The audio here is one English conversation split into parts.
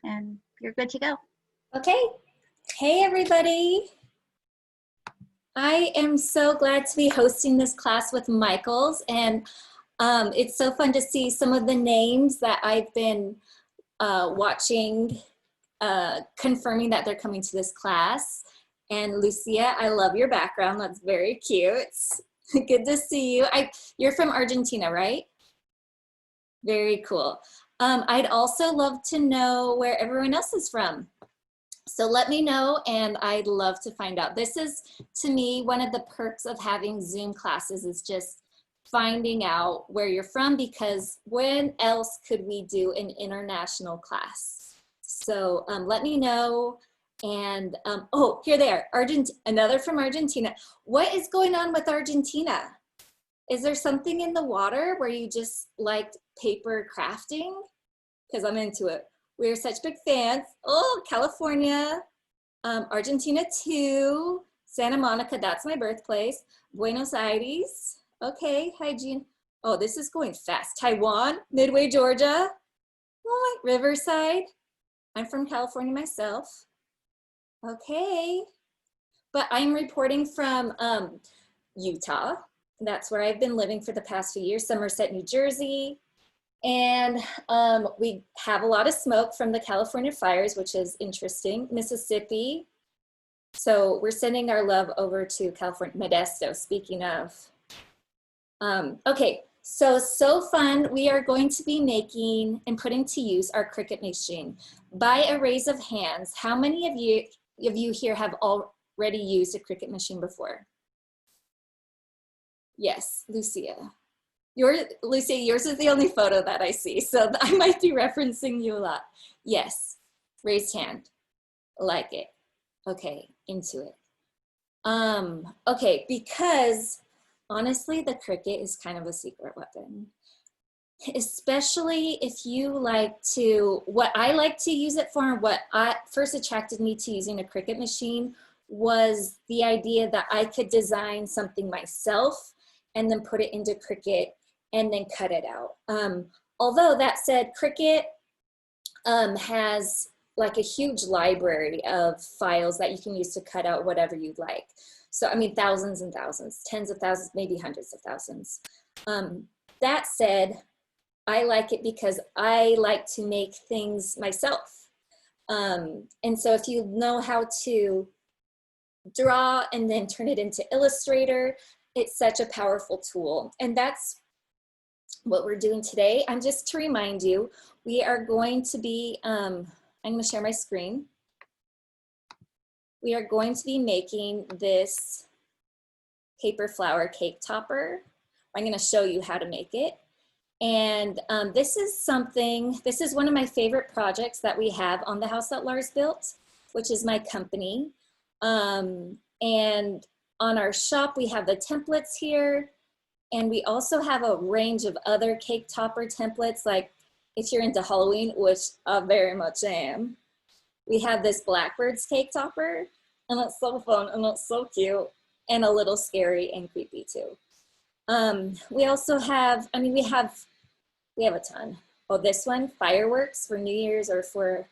and you're good to go. Okay. Hey, everybody. I am so glad to be hosting this class with Michaels, and it's so fun to see some of the names that I've been watching, confirming that they're coming to this class. And Lucia, I love your background. That's very cute. Good to see you. You're from Argentina, right? Very cool. I'd also love to know where everyone else is from. So let me know, and I'd love to find out. This is, to me, one of the perks of having Zoom classes is just finding out where you're from, because when else could we do an international class? So let me know. And oh, here they are, another from Argentina. What is going on with Argentina? Is there something in the water where you just like paper crafting? Because I'm into it. We're such big fans. Oh, California, Argentina too, Santa Monica, that's my birthplace. Buenos Aires, okay, hygiene. Oh, this is going fast. Taiwan, Midway, Georgia. Oh, Riverside. I'm from California myself. Okay, but I'm reporting from Utah. That's where I've been living for the past few years, Somerset, New Jersey. And we have a lot of smoke from the California fires, which is interesting. Mississippi. So we're sending our love over to California. Modesto, speaking of. Okay, so fun. We are going to be making and putting to use our Cricut machine. By a raise of hands, how many of you here have already used a Cricut machine before? Yes, Lucia. Lucia, yours is the only photo that I see, so I might be referencing you a lot. Yes, raised hand, like it. Okay, into it. Okay, because honestly, the Cricut is kind of a secret weapon, especially if you like to, what I like to use it for, and what first attracted me to using a Cricut machine was the idea that I could design something myself and then put it into Cricut and then cut it out. Although that said, Cricut has like a huge library of files that you can use to cut out whatever you'd like. So, I mean, thousands and thousands, tens of thousands, maybe hundreds of thousands. That said, I like it because I like to make things myself. And so if you know how to draw and then turn it into Illustrator, it's such a powerful tool. And that's what we're doing today. And just to remind you, we are going to be, I'm going to share my screen. We are going to be making this paper flower cake topper. I'm going to show you how to make it. And this is one of my favorite projects that we have on the house that Lars built, which is my company. And on our shop, we have the templates here. And we also have a range of other cake topper templates, like if you're into Halloween, which I very much am. We have this Blackbird's cake topper, and it's so fun, and it's so cute, and a little scary and creepy too. We also have, we have a ton. Oh, this one, fireworks for New Year's, or for,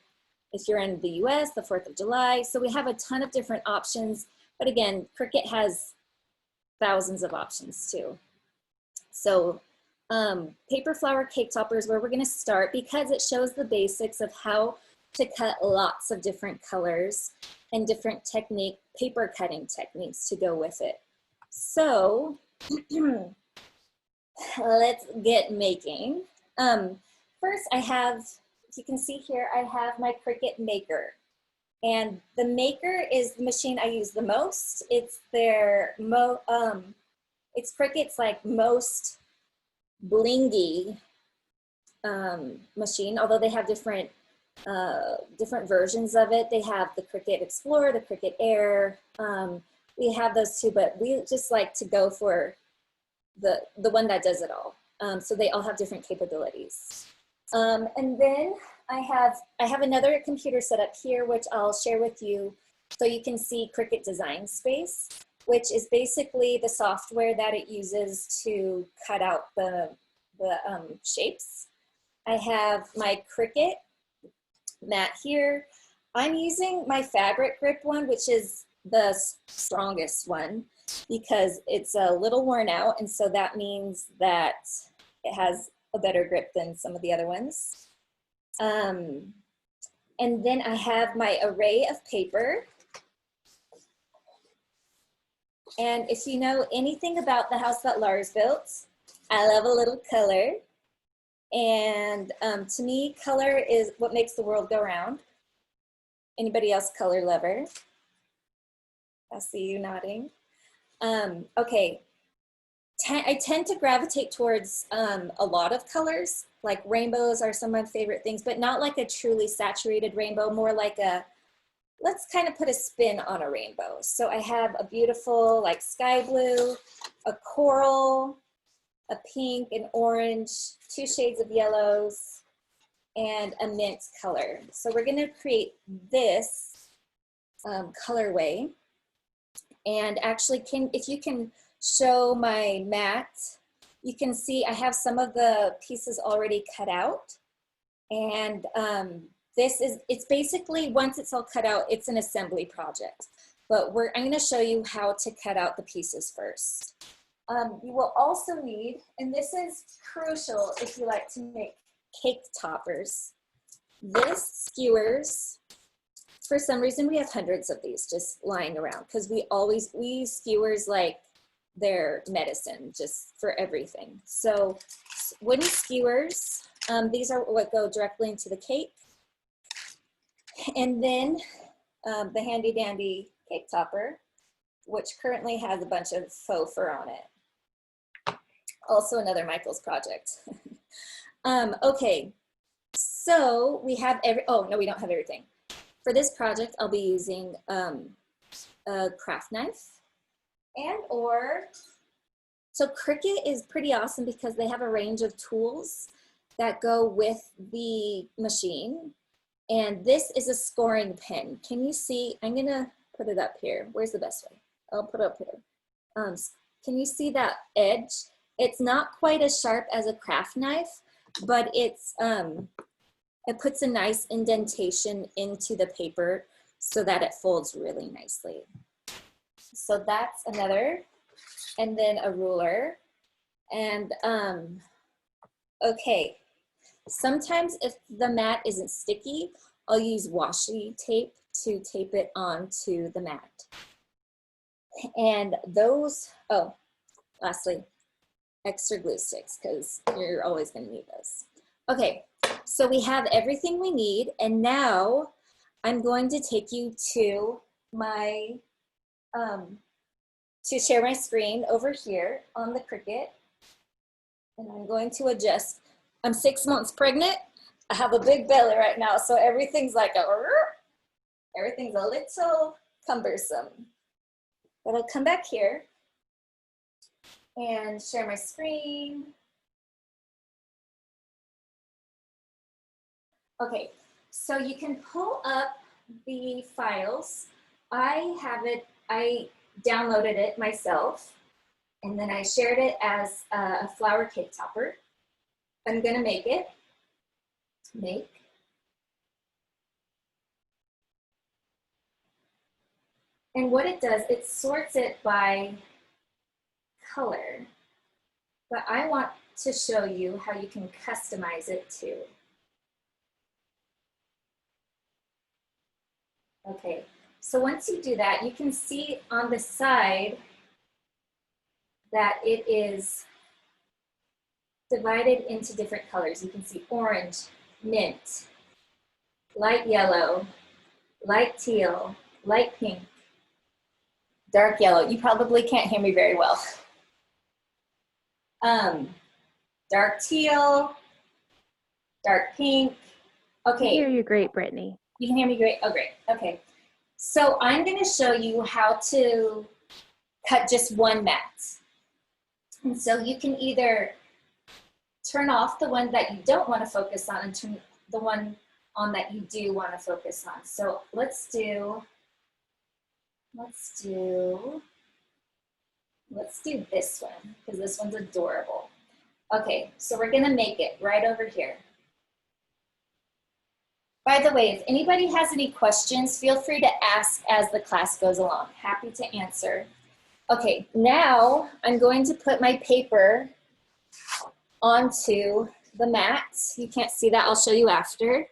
if you're in the US, the 4th of July. So we have a ton of different options. But again, Cricut has thousands of options too. So paper flower cake topper is where we're going to start, because it shows the basics of how to cut lots of different colors and different paper cutting techniques to go with it. So let's get making. First, I have, if you can see here, I have my Cricut Maker. And the Maker is the machine I use the most. It's it's Cricut's like most blingy machine, although they have different versions of it. They have the Cricut Explorer, the Cricut Air. We have those too, but we just like to go for the one that does it all. So they all have different capabilities. And then I have another computer set up here, which I'll share with you so you can see Cricut Design Space, which is basically the software that it uses to cut out the shapes. I have my Cricut mat here. I'm using my fabric grip one, which is the strongest one because it's a little worn out, and so that means that it has a better grip than some of the other ones. And then I have my array of paper. And if you know anything about the house that Lars built, I love a little color. And to me, color is what makes the world go round. Anybody else color lover? I see you nodding. Okay, I tend to gravitate towards a lot of colors, like rainbows are some of my favorite things, but not like a truly saturated rainbow, more like a, let's kind of put a spin on a rainbow. So I have a beautiful like sky blue, a coral, a pink, an orange, 2 shades of yellows, and a mint color. So we're gonna create this colorway. And actually, if you can show my mat, you can see I have some of the pieces already cut out. And it's basically, once it's all cut out, it's an assembly project. But I'm gonna show you how to cut out the pieces first. You will also need, and this is crucial if you like to make cake toppers, this skewers. For some reason, we have hundreds of these just lying around because we use skewers like they're medicine, just for everything. So wooden skewers, these are what go directly into the cake. And then the handy dandy cake topper, which currently has a bunch of faux fur on it. Also another Michael's project. Okay, so we have oh no, we don't have everything. For this project, I'll be using a craft knife so Cricut is pretty awesome because they have a range of tools that go with the machine. And this is a scoring pen. Can you see? I'm gonna put it up here. Where's the best way? I'll put it up here. Can you see that edge? It's not quite as sharp as a craft knife, but it puts a nice indentation into the paper so that it folds really nicely. So that's another, and then a ruler. And okay, sometimes if the mat isn't sticky, I'll use washi tape to tape it onto the mat. And those, oh, lastly, extra glue sticks, because you're always gonna need those. Okay, so we have everything we need, and now I'm going to take you to my, to share my screen over here on the Cricut. And I'm going to adjust. I'm 6 months pregnant. I have a big belly right now, so everything's like everything's a little cumbersome. But I'll come back here and share my screen. Okay, so you can pull up the files. I downloaded it myself, and then I shared it as a flower cake topper. I'm gonna make it. Make. And what it does, it sorts it by color. But I want to show you how you can customize it too. Okay, so once you do that, you can see on the side that it is divided into different colors. You can see orange, mint, light yellow, light teal, light pink, dark yellow. You probably can't hear me very well. Dark teal, dark pink. Okay. I hear you great, Brittany. You can hear me great? Oh, great. Okay. So I'm going to show you how to cut just one mat. And so you can either turn off the one that you don't want to focus on and turn the one on that you do want to focus on. So let's do this one because this one's adorable. Okay, so we're going to make it right over here. By the way, if anybody has any questions, feel free to ask as the class goes along. Happy to answer. Okay, now I'm going to put my paper onto the mat. You can't see that, I'll show you after.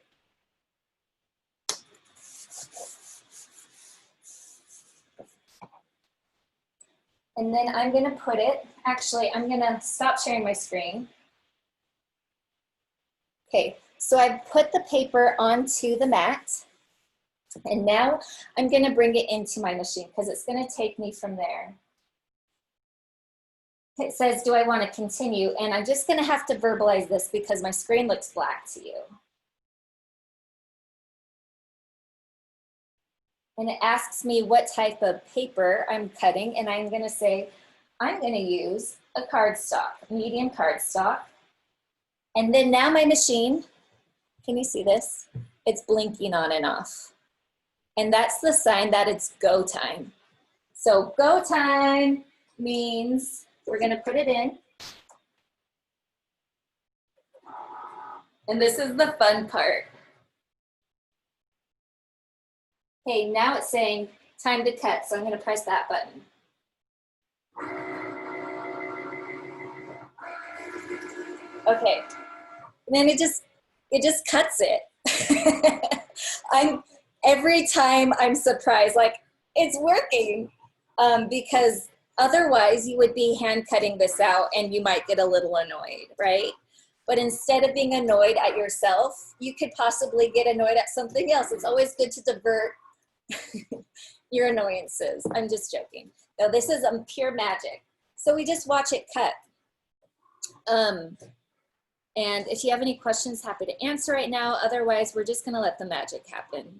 And then I'm gonna put it, actually, I'm gonna stop sharing my screen. Okay, so I've put the paper onto the mat, and now I'm gonna bring it into my machine because it's gonna take me from there. It says, do I wanna continue? And I'm just gonna have to verbalize this because my screen looks black to you. And it asks me what type of paper I'm cutting, and I'm gonna say, I'm gonna use a cardstock, medium cardstock. And then now my machine, can you see this? It's blinking on and off. And that's the sign that it's go time. So go time means we're gonna put it in. And this is the fun part. Okay, now it's saying time to cut, so I'm gonna press that button. Okay, and then it just cuts it. Every time I'm surprised, like it's working, because otherwise you would be hand cutting this out and you might get a little annoyed, right? But instead of being annoyed at yourself, you could possibly get annoyed at something else. It's always good to divert your annoyances. I'm just joking. No, this is pure magic. So we just watch it cut. And if you have any questions, happy to answer right now. Otherwise, we're just gonna let the magic happen.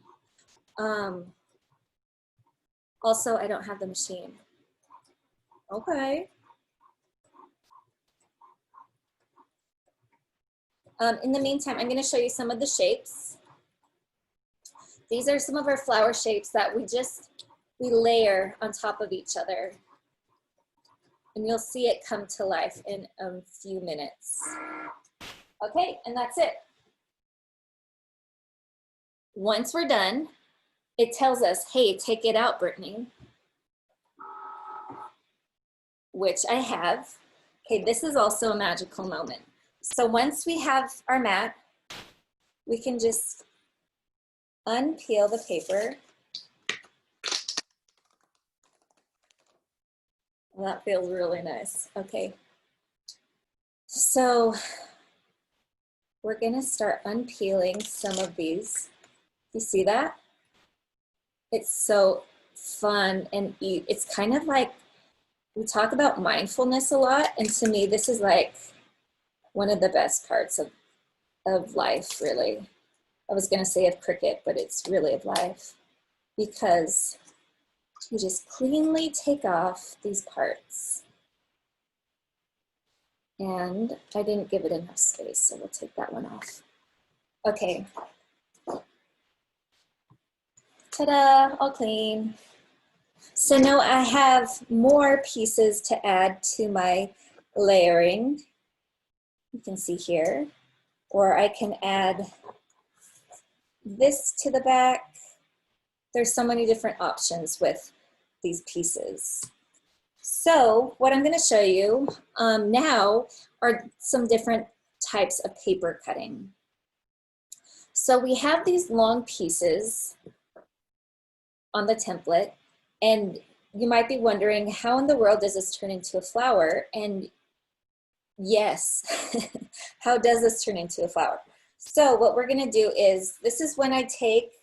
Also, I don't have the machine. Okay. In the meantime, I'm gonna show you some of the shapes. These are some of our flower shapes that we layer on top of each other. And you'll see it come to life in a few minutes. Okay, and that's it. Once we're done, it tells us, hey, take it out, Brittany, which I have. Okay, this is also a magical moment. So once we have our mat, we can just unpeel the paper. Well, that feels really nice. Okay. So we're gonna start unpeeling some of these. You see that? It's so fun and it's kind of like, we talk about mindfulness a lot, and to me, this is like one of the best parts of life, really. I was gonna say of Cricut, but it's really of life, because you just cleanly take off these parts. And I didn't give it enough space, so we'll take that one off. Okay. Ta-da, all clean. So now I have more pieces to add to my layering. You can see here, or I can add this to the back. There's so many different options with these pieces. So what I'm gonna show you now are some different types of paper cutting. So we have these long pieces on the template, and you might be wondering, how in the world does this turn into a flower? And yes, how does this turn into a flower? So what we're gonna do is, this is when I take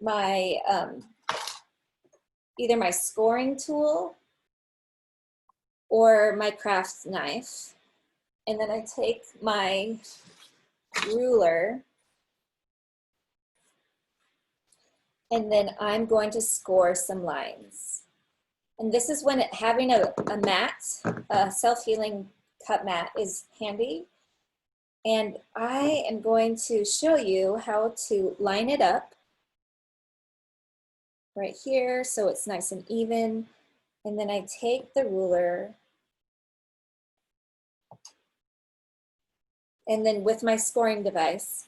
my, either my scoring tool or my craft knife, and then I take my ruler, and then I'm going to score some lines. And this is when having a mat, a self-healing cut mat, is handy. And I am going to show you how to line it up right here so it's nice and even. And then I take the ruler, and then with my scoring device,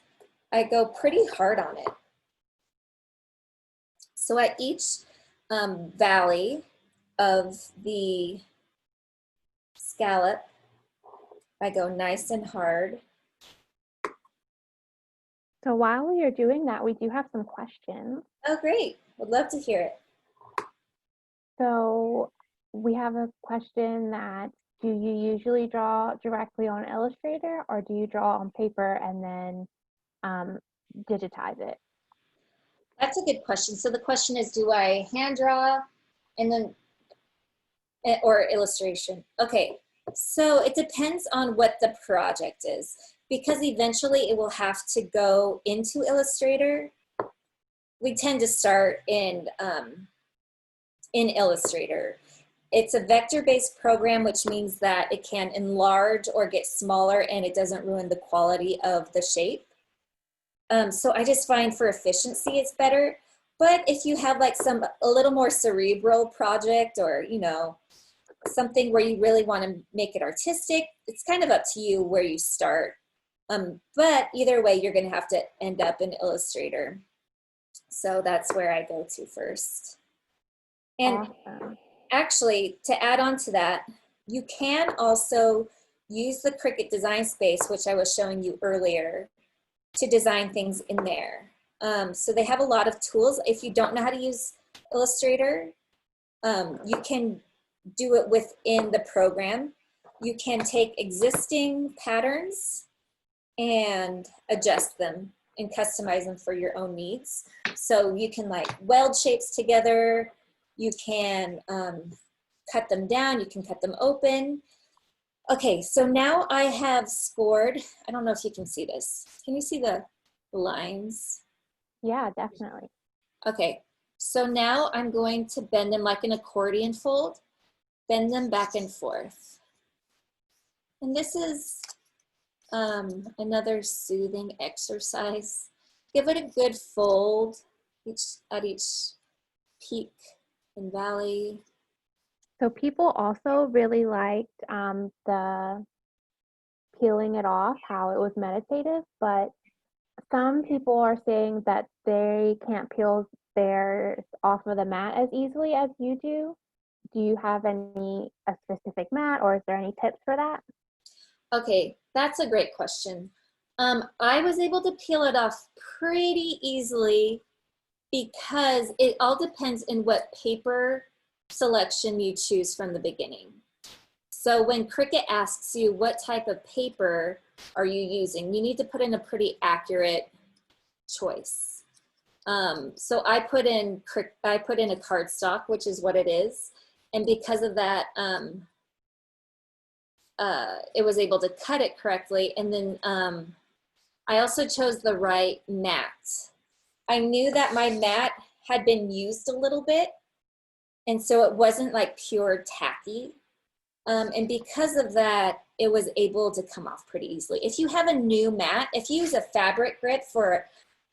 I go pretty hard on it. So at each valley of the scallop, I go nice and hard. So while you're doing that, we do have some questions. Oh, great. Would love to hear it. So we have a question that, do you usually draw directly on Illustrator, or do you draw on paper and then digitize it? That's a good question. So the question is, do I hand draw and then, or illustration? Okay, so it depends on what the project is, because eventually it will have to go into Illustrator. We tend to start in Illustrator. It's a vector-based program, which means that it can enlarge or get smaller and it doesn't ruin the quality of the shape. So I just find for efficiency it's better. But if you have like a little more cerebral project, or you know, something where you really want to make it artistic, it's kind of up to you where you start. But either way, you're going to have to end up in Illustrator. So that's where I go to first. And Awesome. actually, to add on to that, you can also use the Cricut design space, which I was showing you earlier, to design things in there. So they have a lot of tools. If you don't know how to use Illustrator, you can do it within the program. You can take existing patterns and adjust them and customize them for your own needs. So you can like weld shapes together. You can cut them down. You can cut them open. Okay, so now I have scored. I don't know if you can see this. Can you see the lines? Yeah, definitely. Okay, so now I'm going to bend them like an accordion fold, bend them back and forth. And this is another soothing exercise. Give it a good fold at each peak and valley. So people also really liked the peeling it off, how it was meditative, but some people are saying that they can't peel theirs off of the mat as easily as you do. Do you have a specific mat, or is there any tips for that? Okay, that's a great question. I was able to peel it off pretty easily because it all depends on what paper selection you choose from the beginning. So when Cricut asks you what type of paper are you using, you need to put in a pretty accurate choice. So I put in a cardstock, which is what it is, and because of that, it was able to cut it correctly. And then I also chose the right mat. I knew that my mat had been used a little bit, and so it wasn't like pure tacky. And because of that, it was able to come off pretty easily. If you have a new mat, if you use a fabric grit for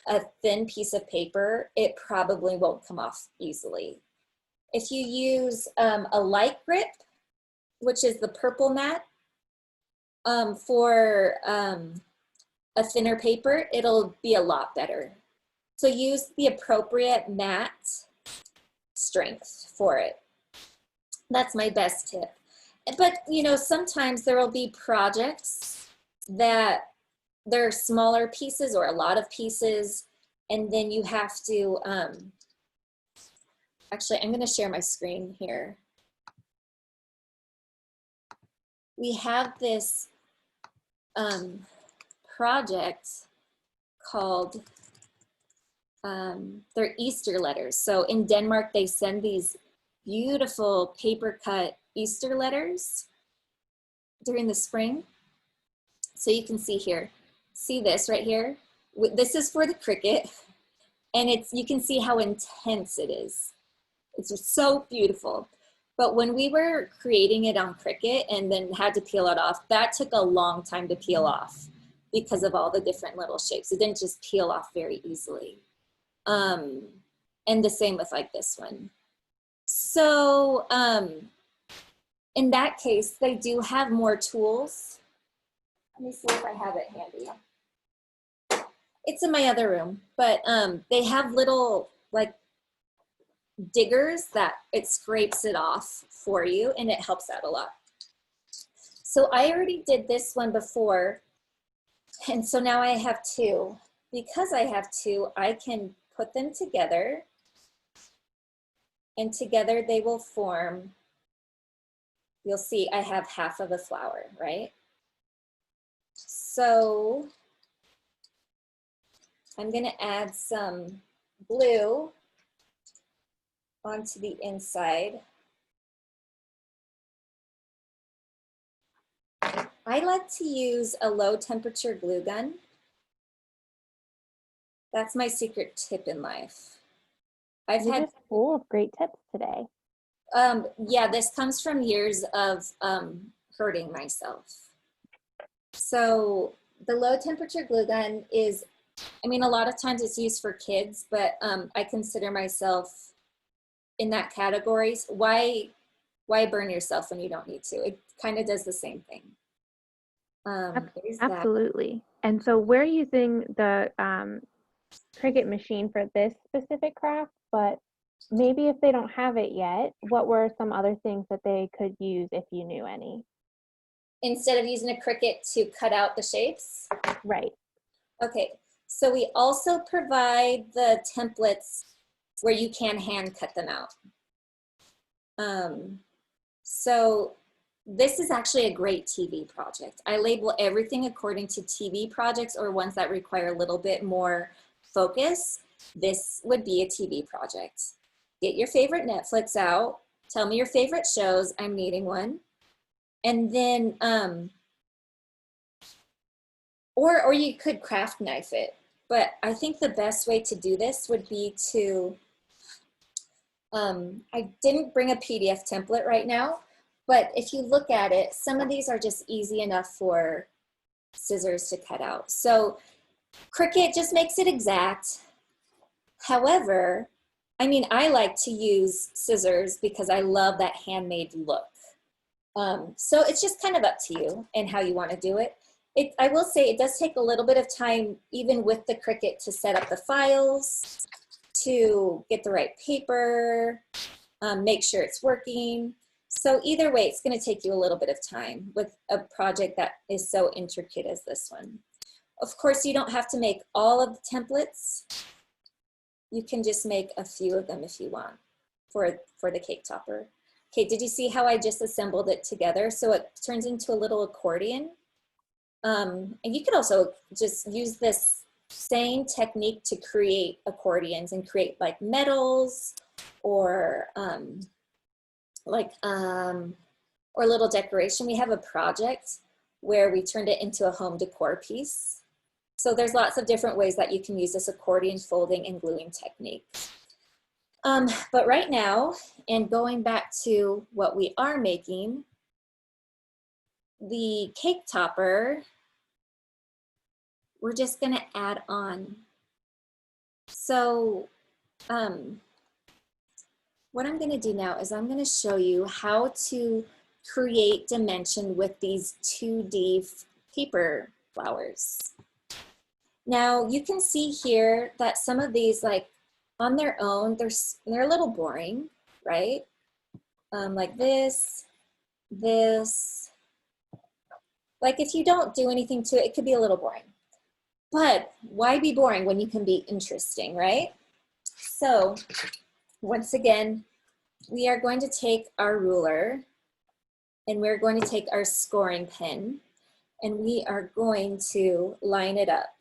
a thin piece of paper, it probably won't come off easily. If you use a light grip, which is the purple mat, for a thinner paper, it'll be a lot better. So use the appropriate mat strength for it. That's my best tip. But you know, sometimes there will be projects that they're smaller pieces or a lot of pieces, and then you have to, actually, I'm going to share my screen here. We have this project called, they're Easter letters. So in Denmark, they send these beautiful paper cut Easter letters during the spring. So you can see here, see this right here? This is for the Cricut, and you can see how intense it is. It's just so beautiful. But when we were creating it on Cricut and then had to peel it off, that took a long time to peel off because of all the different little shapes. It didn't just peel off very easily. And the same with like this one. So in that case, they do have more tools. Let me see if I have it handy. It's in my other room, but they have little like diggers that it scrapes it off for you, and it helps out a lot. So I already did this one before, and so now I have two. Because I have two, I can put them together, and together they will form, you'll see I have half of a flower, right? So I'm gonna add some glue onto the inside. I like to use a low temperature glue gun. That's my secret tip in life. I've You're had, just full of great tips today. yeah, this comes from years of hurting myself. So the low temperature glue gun is, I mean, a lot of times it's used for kids, but I consider myself in that category. Why burn yourself when you don't need to? It kind of does the same thing. There's that. Absolutely. And so we're using the Cricut machine for this specific craft, but maybe if they don't have it yet, what were some other things that they could use if you knew any? Instead of using a Cricut to cut out the shapes? Right. Okay, so we also provide the templates where you can hand cut them out. So this is actually a great TV project. I label everything according to TV projects or ones that require a little bit more focus. This would be a TV project. Get your favorite Netflix out. Tell me your favorite shows. I'm needing one. And then, or you could craft knife it. But I think the best way to do this would be to, I didn't bring a PDF template right now, but if you look at it, some of these are just easy enough for scissors to cut out. So Cricut just makes it exact. However, I mean, I like to use scissors because I love that handmade look. So it's just kind of up to you and how you want to do it. I will say it does take a little bit of time, even with the Cricut, to set up the files, to get the right paper, make sure it's working. So either way, it's going to take you a little bit of time with a project that is so intricate as this one. Of course, you don't have to make all of the templates. You can just make a few of them if you want for the cake topper. Okay, did you see how I just assembled it together? So it turns into a little accordion. And you could also just use this same technique to create accordions and create like medals or or little decoration. We have a project where we turned it into a home decor piece. So there's lots of different ways that you can use this accordion folding and gluing technique. But right now, and going back to what we are making, the cake topper, we're just gonna add on. So what I'm gonna do now is I'm gonna show you how to create dimension with these 2D paper flowers. Now you can see here that some of these, like on their own, they're a little boring, right? Like this. Like if you don't do anything to it, it could be a little boring. But why be boring when you can be interesting, right? So once again, we are going to take our ruler and we're going to take our scoring pen and we are going to line it up.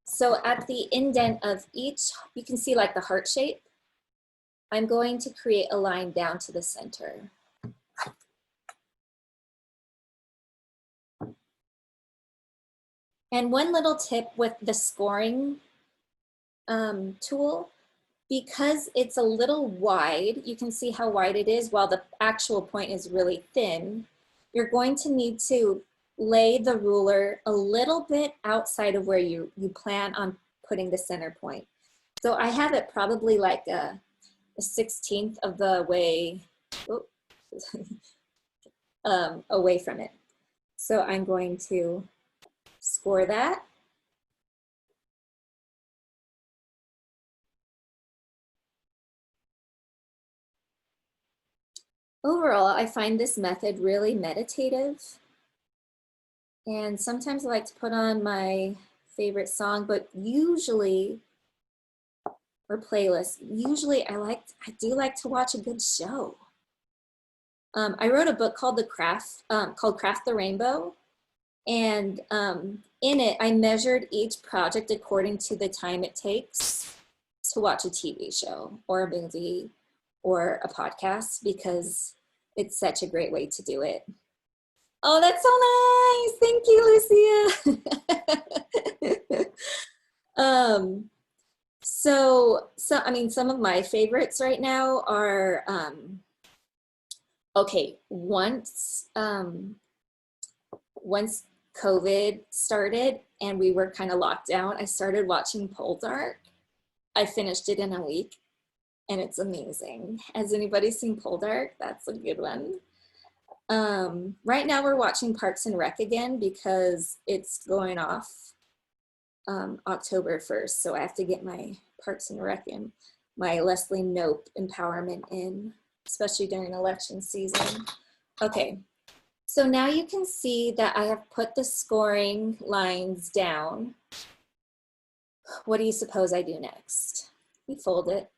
So at the indent of each, you can see like the heart shape. I'm going to create a line down to the center. And one little tip with the scoring tool, because it's a little wide, you can see how wide it is while the actual point is really thin, you're going to need to lay the ruler a little bit outside of where you plan on putting the center point. So I have it probably like a 1/16 of the way away from it. So I'm going to score that. overall, I find this method really meditative. And sometimes I like to put on my favorite song, but usually, or playlist, usually I do like to watch a good show. I wrote a book called Craft the Rainbow. And in it, I measured each project according to the time it takes to watch a TV show or a movie or a podcast, because it's such a great way to do it. Oh, that's so nice. Thank you, Lucia. So I mean, some of my favorites right now are, okay, once COVID started and we were kind of locked down, I started watching Pole Dark. I finished it in a week and it's amazing. Has anybody seen Pole Dark? That's a good one. Right now we're watching Parks and Rec again because it's going off October 1st. So I have to get my Parks and Rec and my Leslie Knope empowerment in, especially during election season. Okay, so now you can see that I have put the scoring lines down. What do you suppose I do next? You fold it.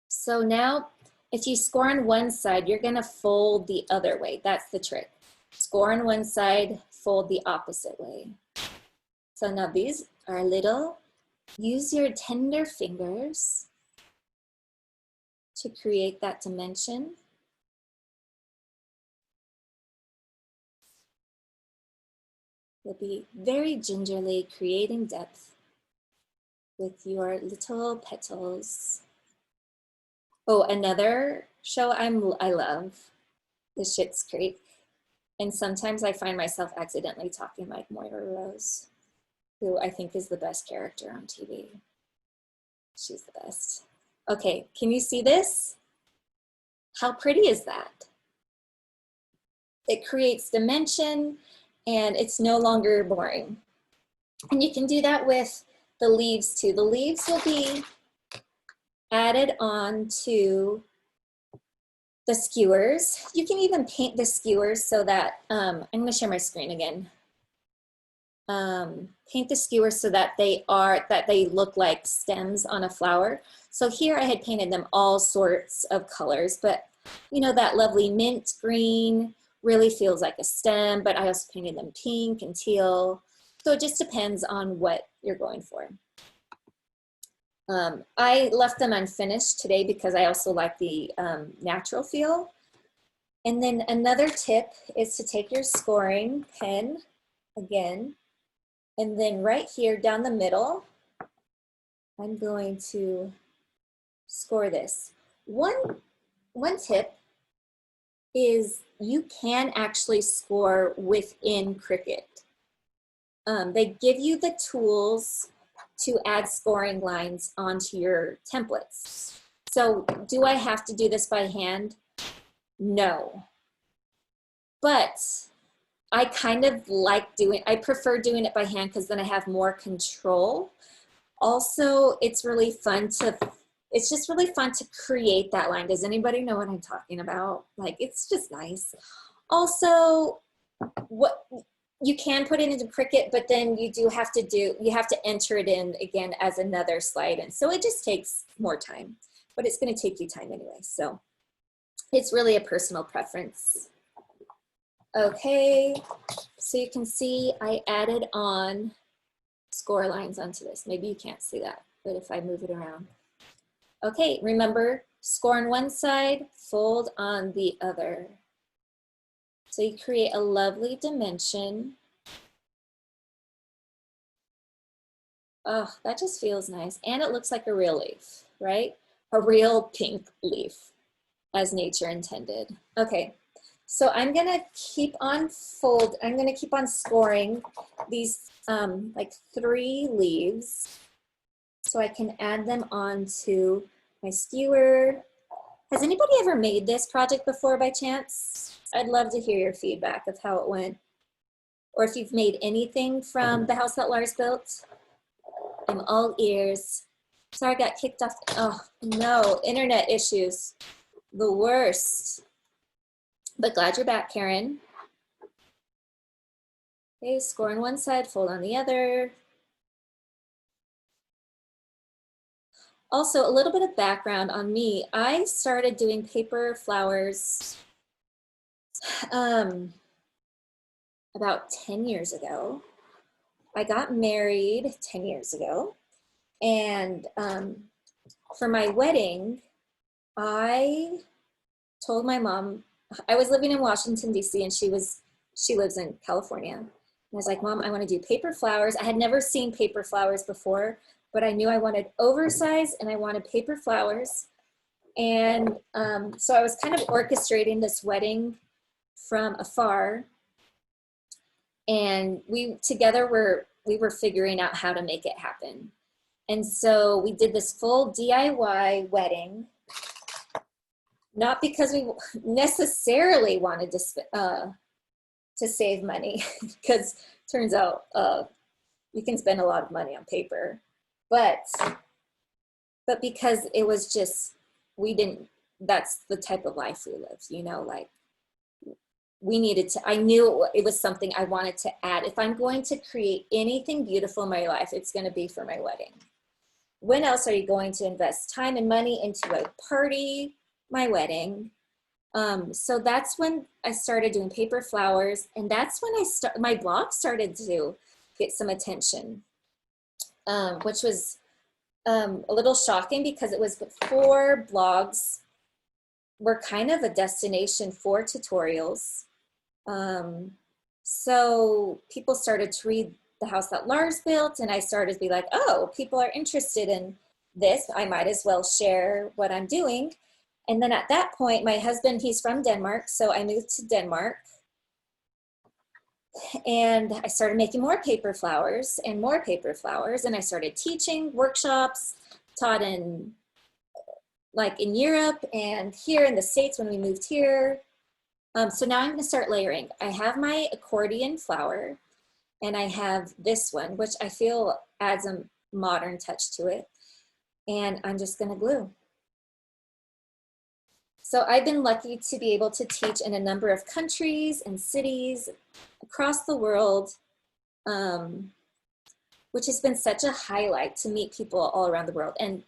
So now if you score on one side, you're gonna fold the other way. That's the trick. Score on one side, fold the opposite way. So now these are little, use your tender fingers to create that dimension. You'll be very gingerly creating depth with your little petals. Oh, another show I love is Schitt's Creek. And sometimes I find myself accidentally talking like Moira Rose, who I think is the best character on TV. She's the best. Okay, can you see this? How pretty is that? It creates dimension and it's no longer boring. And you can do that with the leaves too. The leaves will be added on to the skewers. You can even paint the skewers so that, I'm gonna share my screen again. Paint the skewers so that they look like stems on a flower. So here I had painted them all sorts of colors, but you know, that lovely mint green really feels like a stem, but I also painted them pink and teal. So it just depends on what you're going for. I left them unfinished today because I also like the natural feel. And then another tip is to take your scoring pen again, and then right here down the middle, I'm going to score this. One tip is you can actually score within Cricut. They give you the tools to add scoring lines onto your templates. So do I have to do this by hand? No. But I kind of like I prefer doing it by hand because then I have more control. Also, it's just really fun to create that line. Does anybody know what I'm talking about? Like, it's just nice. Also, you can put it into Cricut, but then you have to enter it in again as another slide. And so it just takes more time, but it's gonna take you time anyway. So it's really a personal preference. Okay, so you can see I added on score lines onto this. Maybe you can't see that, but if I move it around. Okay, remember, score on one side, fold on the other. So you create a lovely dimension. Oh, that just feels nice. And it looks like a real leaf, right? A real pink leaf, as nature intended. Okay, so I'm gonna keep on scoring these like 3 leaves so I can add them onto my skewer. Has anybody ever made this project before by chance? I'd love to hear your feedback of how it went. Or if you've made anything from the house that Lars built. I'm all ears. Sorry, I got kicked off. Oh no, internet issues. The worst. But glad you're back, Karen. Okay, score on one side, fold on the other. Also, a little bit of background on me. I started doing paper flowers about 10 years ago. I got married 10 years ago, and for my wedding, I told my mom, I was living in Washington, D.C., and she lives in California. And I was like, Mom, I want to do paper flowers. I had never seen paper flowers before, but I knew I wanted oversized and I wanted paper flowers. And so I was kind of orchestrating this wedding from afar. And we were figuring out how to make it happen. And so we did this full DIY wedding, not because we necessarily wanted to save money, because turns out you can spend a lot of money on paper, but because it was just, that's the type of life we lived, you know, like we needed to, I knew it was something I wanted to add. If I'm going to create anything beautiful in my life, it's going to be for my wedding. When else are you going to invest time and money into a party? My wedding. So that's when I started doing paper flowers, and that's when my blog started to get some attention, which was a little shocking because it was before blogs were kind of a destination for tutorials. So people started to read the house that Lars built, and I started to be like, oh, people are interested in this. I might as well share what I'm doing. And then at that point, my husband, he's from Denmark, so I moved to Denmark. And I started making more paper flowers, and I started teaching workshops, taught in Europe and here in the States when we moved here. So now I'm gonna start layering. I have my accordion flower, and I have this one, which I feel adds a modern touch to it. And I'm just gonna glue. So I've been lucky to be able to teach in a number of countries and cities across the world, which has been such a highlight to meet people all around the world, and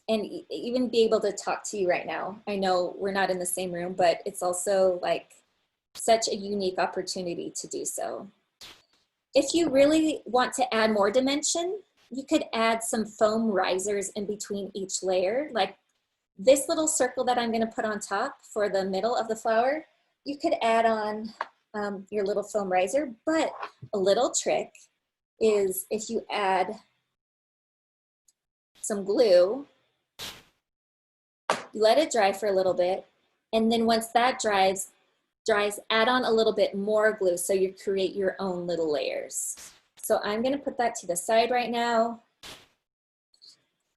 even be able to talk to you right now. I know we're not in the same room, but it's also like such a unique opportunity to do so. If you really want to add more dimension, you could add some foam risers in between each layer, like this little circle that I'm gonna put on top for the middle of the flower. You could add on your little foam riser, but a little trick is if you add some glue, you let it dry for a little bit, and then once that dries, add on a little bit more glue so you create your own little layers. So I'm gonna put that to the side right now.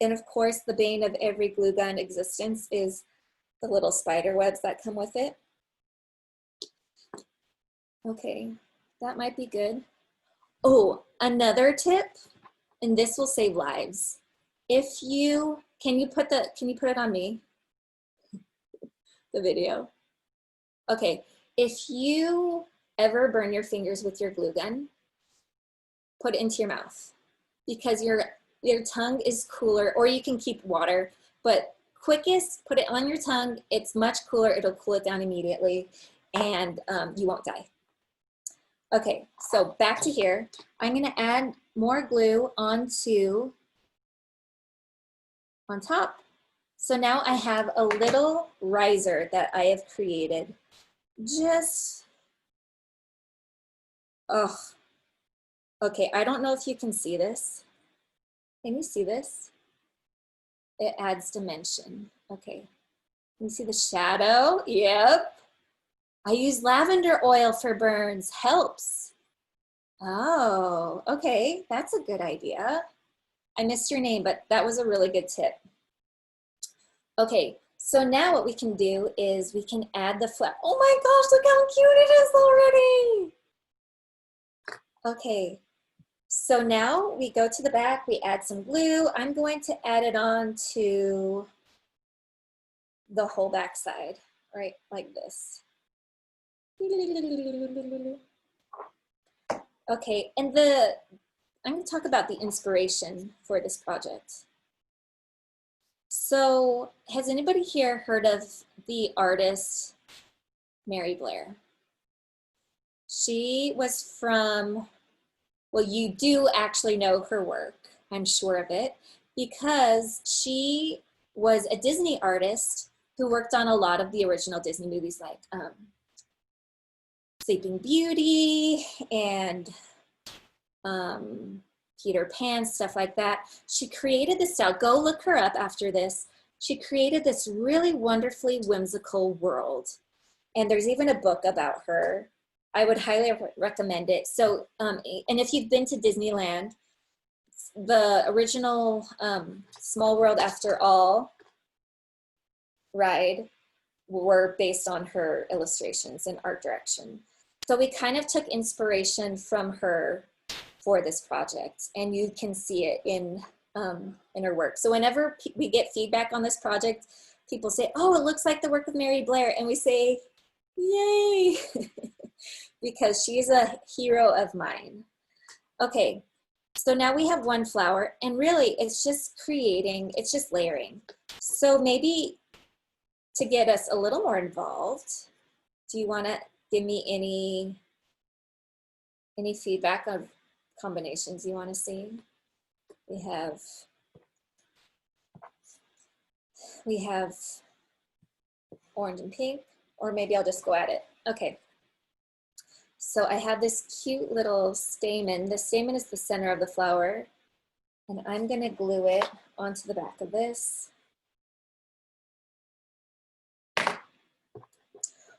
And of course, the bane of every glue gun existence is the little spider webs that come with it. Okay, that might be good. Oh, another tip, and this will save lives. If you, can you put it on me? The video. Okay, if you ever burn your fingers with your glue gun, put it into your mouth, because your tongue is cooler, or you can keep water, but quickest, put it on your tongue. It's much cooler, it'll cool it down immediately, and you won't die. Okay, so back to here. I'm gonna add more glue on top. So now I have a little riser that I have created. Just, oh, okay, I don't know if you can see this. Can you see this? It adds dimension. Okay, can you see the shadow? Yep. I use lavender oil for burns, helps. Oh, okay, that's a good idea. I missed your name, but that was a really good tip. Okay, so now what we can do is we can add the flower. Oh my gosh, look how cute it is already. Okay, so now we go to the back, we add some glue. I'm going to add it on to the whole back side, right, like this. Okay, and I'm going to talk about the inspiration for this project. So, has anybody here heard of the artist Mary Blair? She was from, well, you do actually know her work, I'm sure of it, because she was a Disney artist who worked on a lot of the original Disney movies like Sleeping Beauty and Peter Pan, stuff like that. She created this style. Go look her up after this. She created this really wonderfully whimsical world. And there's even a book about her. I would highly recommend it. So, and if you've been to Disneyland, the original Small World After All ride were based on her illustrations and art direction. So we kind of took inspiration from her for this project, and you can see it in her work. So whenever we get feedback on this project, people say, oh, it looks like the work of Mary Blair, and we say, yay, because she's a hero of mine. Okay, so now we have one flower, and really it's just creating, it's just layering. So maybe to get us a little more involved, do you want to give me any feedback on combinations you want to see? We have orange and pink, or maybe I'll just go at it. Okay. So I have this cute little stamen. The stamen is the center of the flower, and I'm going to glue it onto the back of this.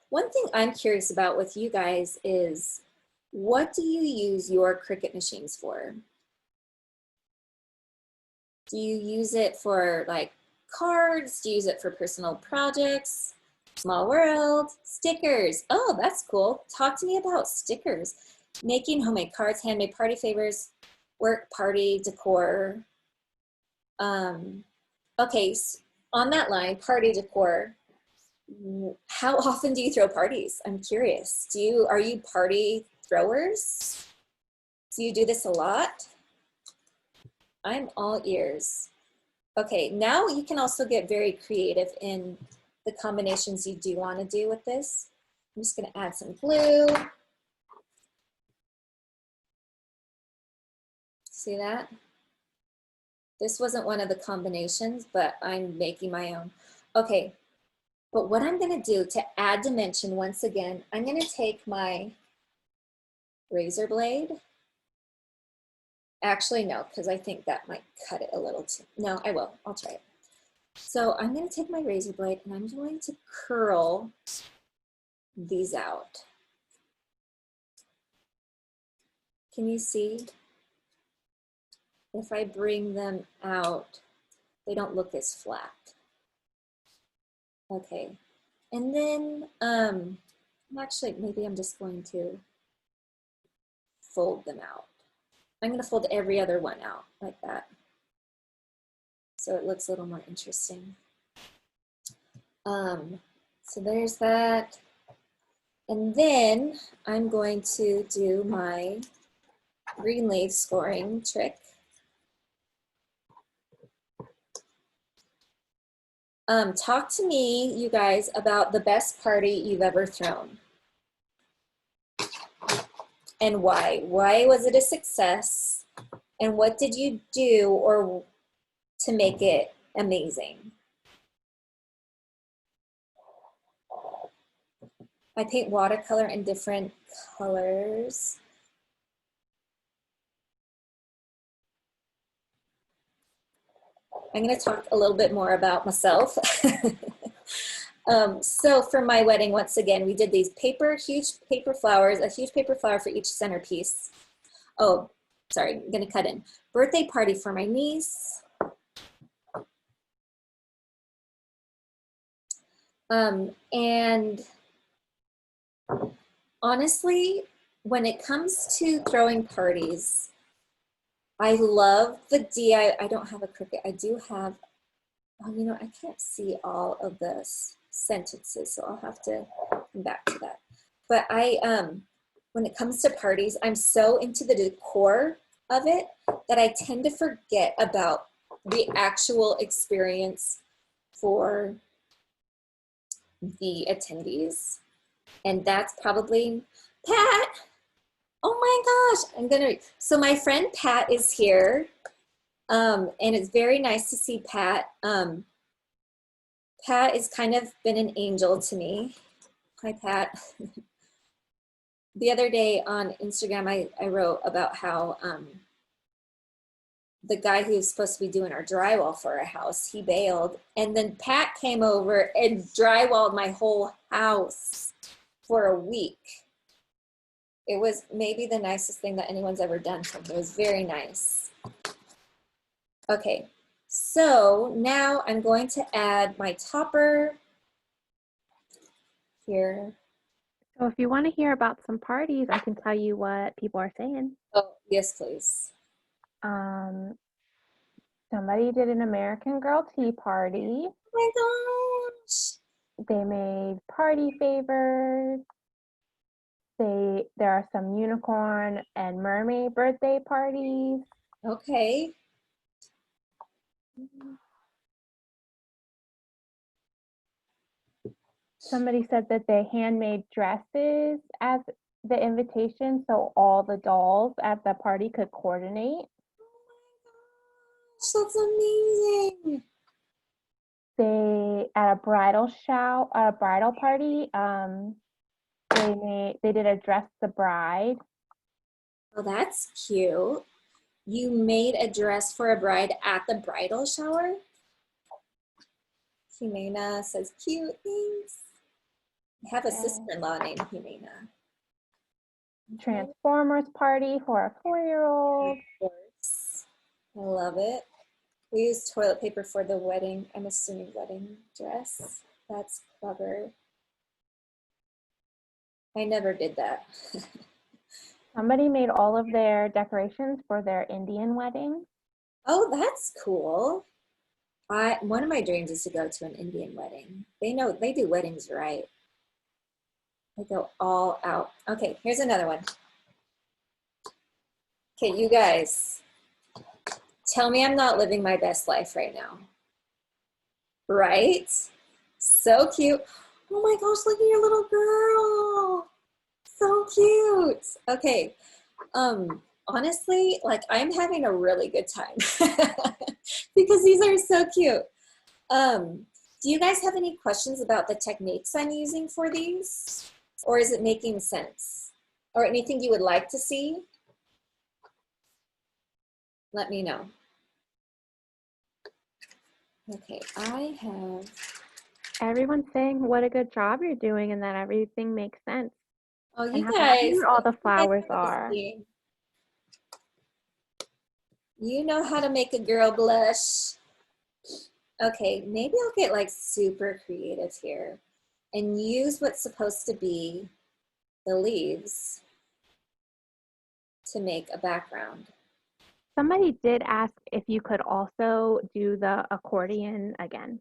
One thing I'm curious about with you guys is, what do you use your Cricut machines for? Do you use it for like cards? Do you use it for personal projects? Small world, stickers. Oh, that's cool. Talk to me about stickers. Making homemade cards, handmade party favors, work, party, decor. Okay, so on that line, party decor, how often do you throw parties? I'm curious. Are you party throwers? Do you do this a lot? I'm all ears. Okay, now you can also get very creative in the combinations you do want to do with this. I'm just going to add some glue. See that? This wasn't one of the combinations, but I'm making my own. Okay, but what I'm going to do to add dimension, once again, I'm going to take my razor blade. Actually, no, because I think that might cut it a little too. No, I will. I'll try it. So I'm going to take my razor blade and I'm going to curl these out. Can you see? If I bring them out, they don't look as flat. Okay, and then actually maybe I'm just going to fold them out. I'm going to fold every other one out like that, so it looks a little more interesting. So there's that. And then I'm going to do my green leaf scoring trick. Talk to me, you guys, about the best party you've ever thrown. And why? Why was it a success? And what did you do to make it amazing? I paint watercolor in different colors. I'm going to talk a little bit more about myself. So for my wedding, once again, we did these huge paper flowers, a huge paper flower for each centerpiece. Oh, sorry, I'm going to cut in. Birthday party for my niece. And honestly, when it comes to throwing parties, I love the DIY. I don't have a Cricut. I do have Oh, you know, I can't see all of the sentences, so I'll have to come back to that. But when it comes to parties, I'm so into the decor of it that I tend to forget about the actual experience for the attendees. And that's probably Pat. Oh my gosh, so my friend Pat is here. And it's very nice to see Pat. Pat has kind of been an angel to me. Hi, Pat. The other day on Instagram, I wrote about how the guy who was supposed to be doing our drywall for our house, he bailed. And then Pat came over and drywalled my whole house for a week. It was maybe the nicest thing that anyone's ever done for me. It was very nice. Okay, so now I'm going to add my topper here. So if you want to hear about some parties, I can tell you what people are saying. Oh, yes, please. Somebody did an American Girl tea party. Oh my gosh. They made party favors. There are some unicorn and mermaid birthday parties. Okay. Somebody said that they handmade dresses as the invitation so all the dolls at the party could coordinate. Oh my gosh, that's amazing. At a bridal party, they did a dress the bride. Oh, that's cute. You made a dress for a bride at the bridal shower? Jimena says, cute, thanks. I have a sister-in-law named Jimena. Transformers party for a 4-year-old. Of course. I love it. We used toilet paper for the wedding, I'm assuming wedding dress. That's clever. I never did that. Somebody made all of their decorations for their Indian wedding. Oh, that's cool. One of my dreams is to go to an Indian wedding. They do weddings right. They go all out. Okay, here's another one. Okay, you guys, tell me I'm not living my best life right now. Right? So cute. Oh my gosh, look at your little girl. So cute. Okay. Honestly, like I'm having a really good time because these are so cute. Do you guys have any questions about the techniques I'm using for these? Or is it making sense? Or anything you would like to see? Let me know. Okay, I have. Everyone's saying what a good job you're doing and that everything makes sense. Oh, And you how guys. cute all the flowers are. You know how to make a girl blush. Okay, maybe I'll get like super creative here and use what's supposed to be the leaves to make a background. Somebody did ask if you could also do the accordion again.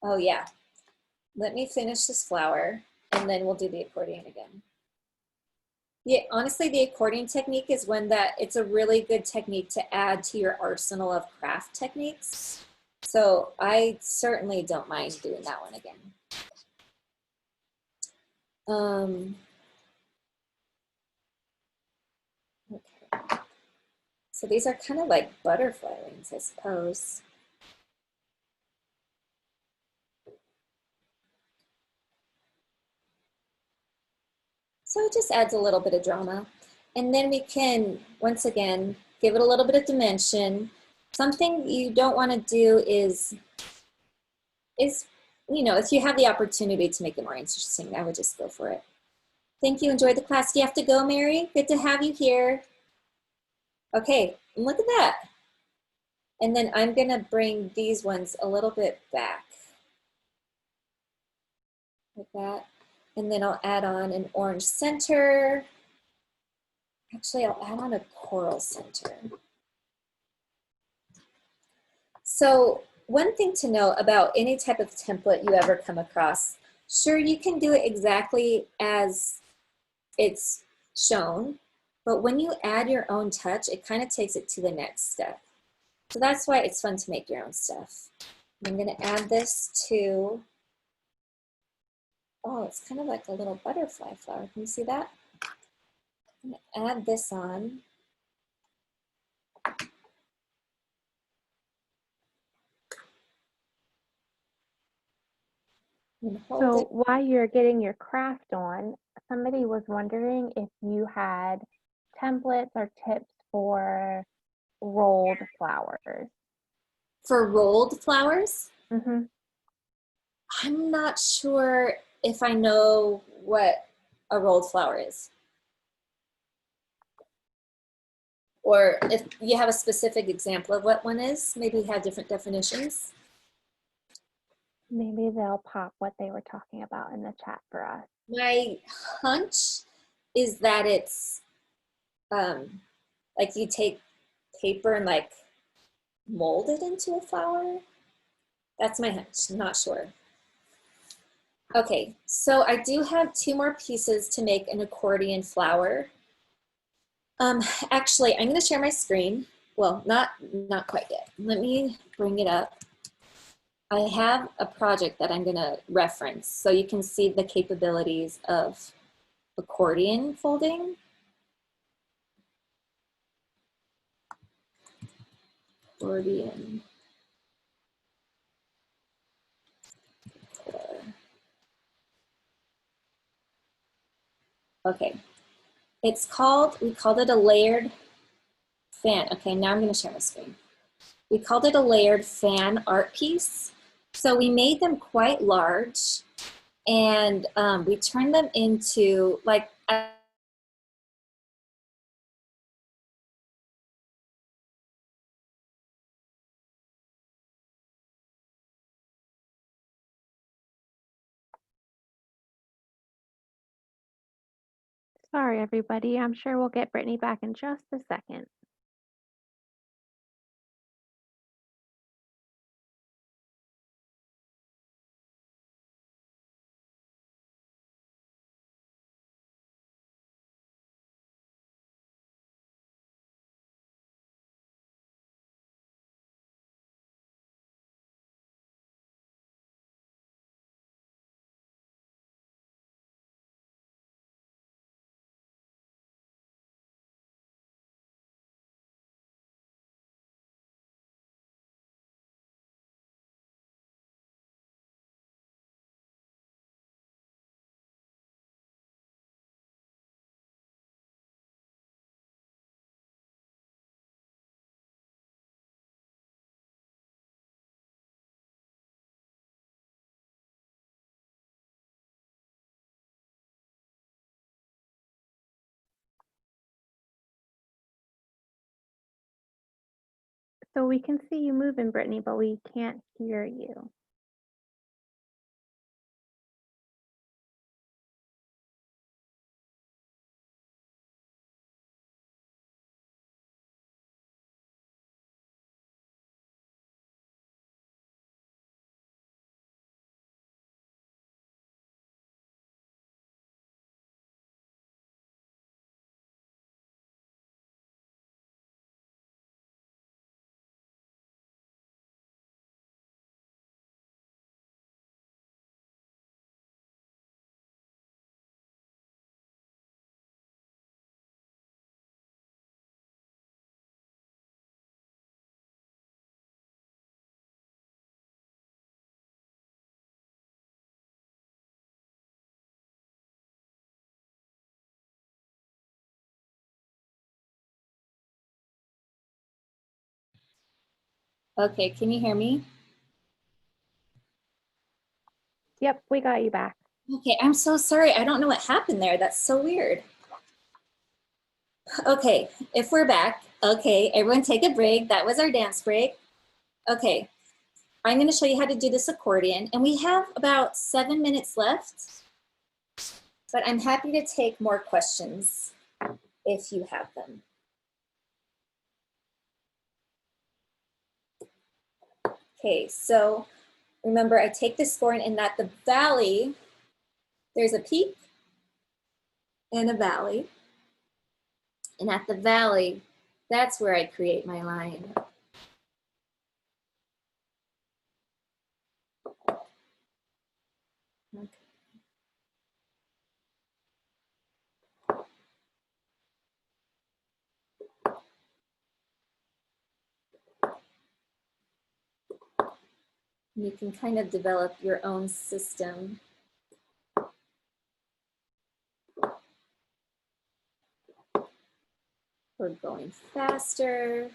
Oh yeah. Let me finish this flower and then we'll do the accordion again. Yeah, honestly, the accordion technique is it's a really good technique to add to your arsenal of craft techniques. So I certainly don't mind doing that one again. Okay. So these are kind of like butterfly wings, I suppose. So it just adds a little bit of drama. And then we can, once again, give it a little bit of dimension. Something you don't want to do is, you know, if you have the opportunity to make it more interesting, I would just go for it. Thank you, enjoyed the class. Do you have to go, Mary? Good to have you here. Okay, look at that. And then I'm gonna bring these ones a little bit back. Like that. And then I'll add on an orange center. Actually, I'll add on a coral center. So one thing to know about any type of template you ever come across, sure, you can do it exactly as it's shown, but when you add your own touch, it kind of takes it to the next step. So that's why it's fun to make your own stuff. I'm going to add this to, oh, it's kind of like a little butterfly flower. Can you see that? I'm going to add this on. And hold So it. while you're getting your craft on, somebody was wondering if you had templates or tips for rolled flowers. For rolled flowers, Mm-hmm. I'm not sure if I know what a rolled flower is. Or if you have a specific example of what one is, maybe we have different definitions. Maybe they'll pop what they were talking about in the chat for us. My hunch is that it's like you take paper and like mold it into a flower. That's my hunch, I'm not sure. Okay, so I do have 2 more pieces to make an accordion flower. Actually, I'm going to share my screen. Well, not quite yet. Let me bring it up. I have a project that I'm going to reference so you can see the capabilities of accordion folding. Accordion. Okay, it's called, we called it a layered fan. Okay, now I'm going to share my screen. We called it a layered fan art piece. So we made them quite large and we turned them into like, Sorry, everybody. I'm sure we'll get Brittany back in just a second. So we can see you moving, Brittany, but we can't hear you. okay, can you hear me? Yep, we got you back. Okay, I'm so sorry. I don't know what happened there. That's so weird. Okay, if we're back, okay, everyone take a break. That was our dance break. Okay, I'm going to show you how to do this accordion, and we have about 7 minutes left, but I'm happy to take more questions if you have them. Okay, so remember I take the scoring and at the valley, there's a peak and a valley. And at the valley, that's where I create my line. Okay. You can kind of develop your own system. We're going faster.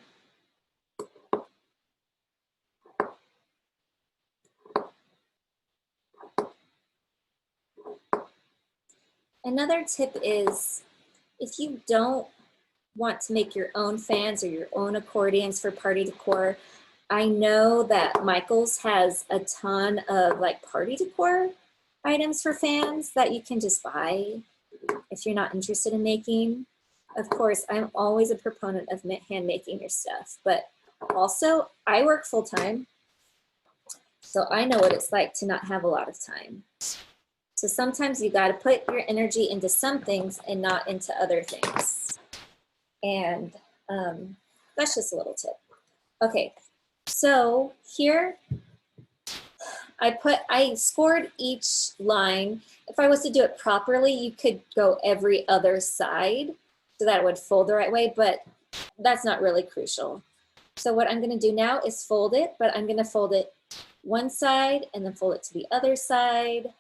Another tip is if you don't want to make your own fans or your own accordions for party decor, I know that Michaels has a ton of like party decor items for fans that you can just buy if you're not interested in making. Of course, I'm always a proponent of hand making your stuff, but also I work full time, so I know what it's like to not have a lot of time. So sometimes you got to put your energy into some things and not into other things. And that's just a little tip. Okay, so here I scored each line. If I was to do it properly, you could go every other side so that it would fold the right way, but that's not really crucial. So what I'm gonna do now is fold it, but I'm gonna fold it one side and then fold it to the other side.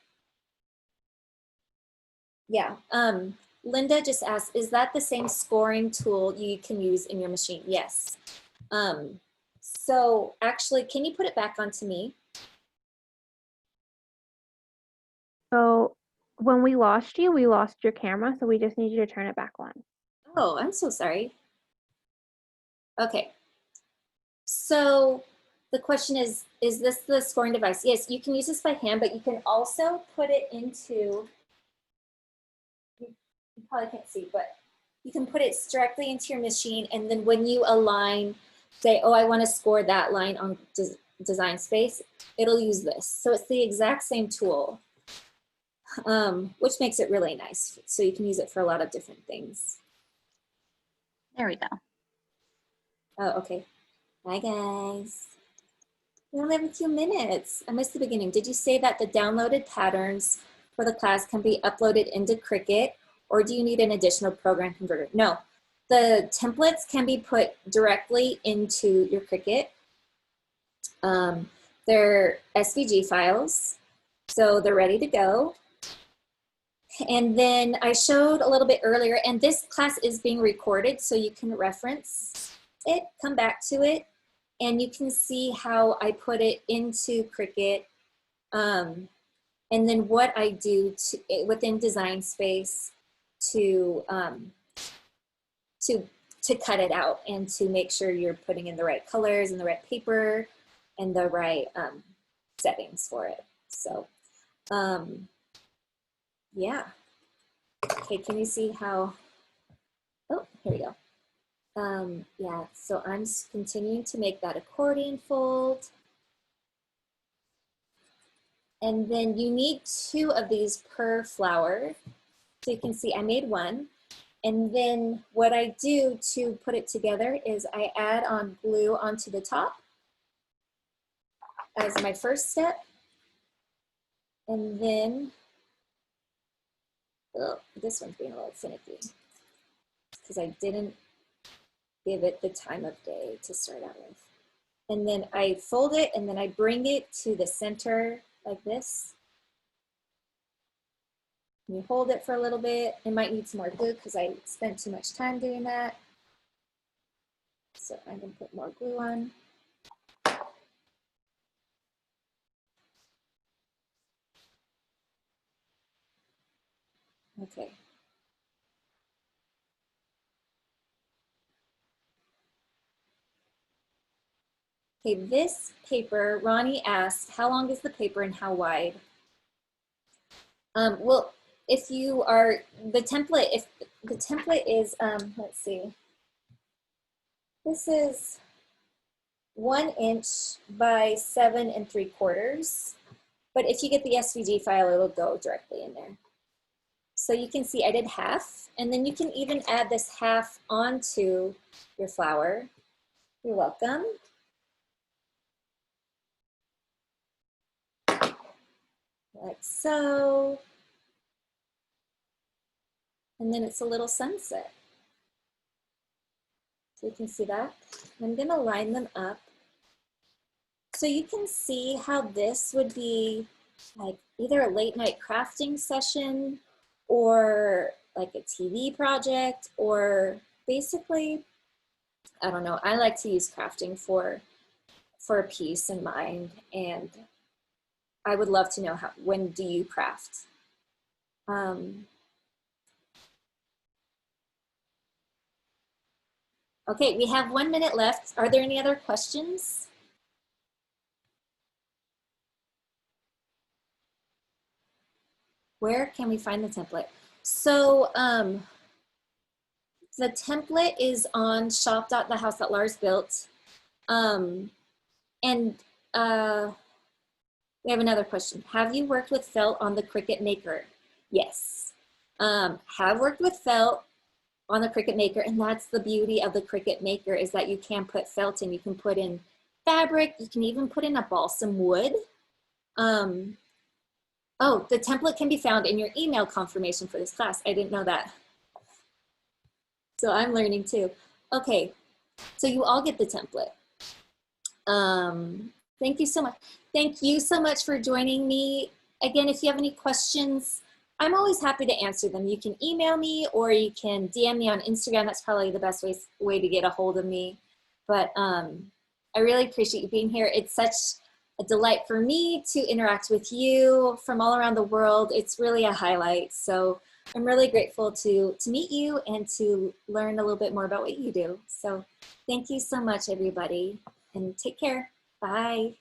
Yeah, Linda just asked, is that the same scoring tool you can use in your machine? Yes. So actually, can you put it back onto me? So when we lost you, we lost your camera, so we just need you to turn it back on. Oh, I'm so sorry. Okay. So the question is this the scoring device? Yes, you can use this by hand, but you can also put it into, you probably can't see, but you can put it directly into your machine, and then when you align, say, oh, I want to score that line on design space, it'll use this. So it's the exact same tool, which makes it really nice. So you can use it for a lot of different things. There we go. Oh, okay. Bye, guys. We only have a few minutes. I missed the beginning. Did you say that the downloaded patterns for the class can be uploaded into Cricut, or do you need an additional program converter? No, the templates can be put directly into your Cricut. They're SVG files, so they're ready to go. And then I showed a little bit earlier, and this class is being recorded, so you can reference it, come back to it, and you can see how I put it into Cricut, and then what I do within Design Space to cut it out and to make sure you're putting in the right colors and the right paper and the right settings for it. So, yeah. Okay, can you see how? Oh, here we go. Yeah, so I'm continuing to make that accordion fold. And then you need 2 of these per flower. So you can see I made 1. And then what I do to put it together is I add on glue onto the top as my first step. And then, oh, this one's being a little finicky because I didn't give it the time of day to start out with. And then I fold it and then I bring it to the center like this. You hold it for a little bit. It might need some more glue because I spent too much time doing that. So I'm going to put more glue on. Okay. Okay, this paper, Ronnie asked, how long is the paper and how wide? Well, if you are, the template, if the template is, let's see, this is 1 inch by 7 3/4. But if you get the SVG file, it'll go directly in there. So you can see I did half, and then you can even add this half onto your flower. You're welcome. Like so. And then it's a little sunset. So you can see that. I'm gonna line them up. So you can see how this would be like either a late night crafting session or like a TV project, or basically, I don't know, I like to use crafting for a piece in mind, and I would love to know when do you craft? Okay, we have 1 minute left. Are there any other questions? Where can we find the template? So the template is on shop.thehouse.larsbuilt. And we have another question. Have you worked with felt on the Cricut Maker? Yes. Have worked with felt on the Cricut Maker, and that's the beauty of the Cricut Maker, is that you can put felt in. You can put in fabric. You can even put in a balsam wood. Oh, the template can be found in your email confirmation for this class. I didn't know that. So I'm learning too. Okay, so you all get the template. Thank you so much. Thank you so much for joining me. Again, if you have any questions, I'm always happy to answer them. You can email me or you can DM me on Instagram. That's probably the best way to get a hold of me. But I really appreciate you being here. It's such a delight for me to interact with you from all around the world. It's really a highlight. So I'm really grateful to meet you and to learn a little bit more about what you do. So thank you so much, everybody, and take care. Bye.